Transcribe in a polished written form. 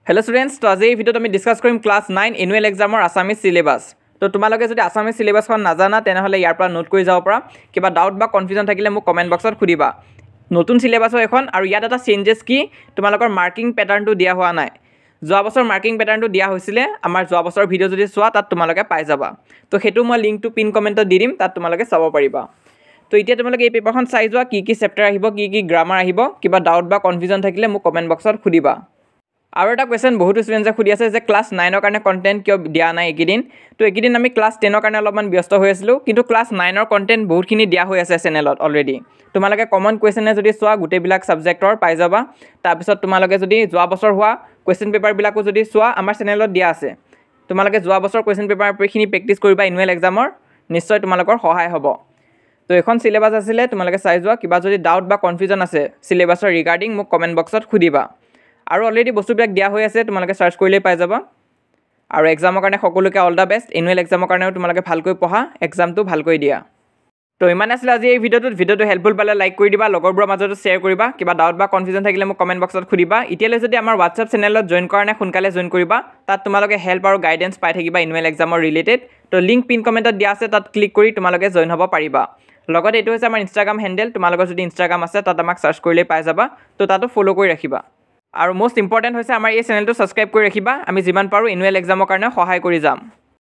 Hello students, to আজি ভিডিওত আমি discuss কৰিম ক্লাস 9 এনুৱেল এক্সামৰ আসামিজ সিলেবাস। তো তোমালোকে যদি আসামিজ সিলেবাসখন নাজানা তেনেহলে ইয়াৰ পৰা নোট কৰি যাব পৰা। কিবা ডাউট বা কনফিউজন থাকিলে মোক কমেন্ট বক্সত খুদিবা। নতুন সিলেবাসৰ এখন আৰু ইয়াত এটা চেঞ্জেস কি তোমালোকৰ মাৰ্কিং প্যাটাৰ্নটো দিয়া হোৱা নাই। যোৱা বছৰ মাৰ্কিং প্যাটাৰ্নটো দিয়া হৈছিলে আমাৰ যোৱা বছৰ ভিডিও যদি চোৱা তাত তোমালোকে পাই যাবা। তো হেতু মই লিংকটো পিন কমেন্টত দি দিম তাত তোমালোকে চাব পাৰিবা। তো এতিয়া তোমালোকে এই পেপাৰখন চাই যোৱা কি চেপ্টাৰ আহিব কি গ্ৰামাৰ আহিব কিবা ডাউট বা কনফিউজন থাকিলে মোক কমেন্ট বক্সত খুদিবা। আৰু এটা কোৱেশ্চন বহুত ষ্টুডেন্টে খুদি আছে যে ক্লাস 9 ৰ কাৰণে কন্টেন্ট কিয় দিয়া নাই একিদিন। তো একিদিন আমি ক্লাস 10 ৰ কাৰণে অলপমান ব্যস্ত হৈ আছিলো কিন্তু ক্লাস 9 ৰ কন্টেন্ট বহুতখিনি দিয়া হৈ আছে চেনেলত অলৰেডি। তোমালোকে কমন কোৱেশ্চনে যদি চোৱা গোটেইবিলাক সাবজেক্টৰ পাই যাবা। তাৰ পিছত তোমালোকে যদি যোৱা বছৰ হোৱা কোৱেশ্চন পেপাৰ বিলাকো যদি চোৱা আমাৰ চেনেলত দিয়া আছে। তোমালোকে যোৱা বছৰ কোৱেশ্চন পেপাৰখিনি প্ৰেক্টিস কৰিবা এনুৱেল এক্সামৰ নিশ্চয় তোমালোকৰ সহায় হ'ব। তো এখন সিলেবাস আছিলে তোমালোকে চাই যোৱা কিবা যদি ডাউট বা কনফিউজন আছে সিলেবাসৰ ৰিগাৰ্ডিং মোক কমেন্ট বক্সত খুদিবা। আৰু অলৰেডি বস্তুবিলাক দিয়া হৈ আছে তোমালোকে সাৰ্চ কৰিলে পাই যাবা। আৰু এক্সামৰ কাৰণে সকলোকে অল দা বেষ্ট। এনুৱেল এক্সামৰ কাৰণেও তোমালোকে ভালকৈ পঢ়া, এক্সামটো ভালকৈ দিয়া। তো ইমান আছিল আজি এই ভিডিওটো হেল্পফুল পালে লাইক কৰি দিবা, লগৰবোৰৰ মাজত শ্বেয়াৰ কৰিবা। কিবা ডাউট বা কনফিউজন থাকিলে মোক কমেন্ট বক্সত খুদিবা। এতিয়ালৈ যদি আমাৰ WhatsApp চেনেলত জয়েন কৰা নাই সোনকালে জয়েন কৰিবা। তাত তোমালোকে হেল্প আৰু গাইডেন্স পাই থাকিবা এনুৱেল এক্সামৰ ৰিলেটেড। তো লিংক পিন কমেন্টত দিয়া আছে তাত ক্লিক কৰি তোমালোকে জয়েন হ'ব পাৰিবা। লগত এইটো হৈছে আমাৰ ইনষ্টাগ্ৰাম হেণ্ডেল। তোমালোকৰ যদি ইনষ্টাগ্ৰাম আছে তাত আমাক সাৰ্চ কৰিলে পাই যাবা। তো তাতো ফলো কৰি ৰাখিবা। আৰু মোস্ট ইম্পৰ্টেন্ট হৈছে আমাৰ এই চেনেলটো সাবস্ক্ৰাইব কৰি ৰাখিবা। আমি যিমান পাৰো এনুৱেল এক্সামৰ কাৰণে সহায় কৰি যাম।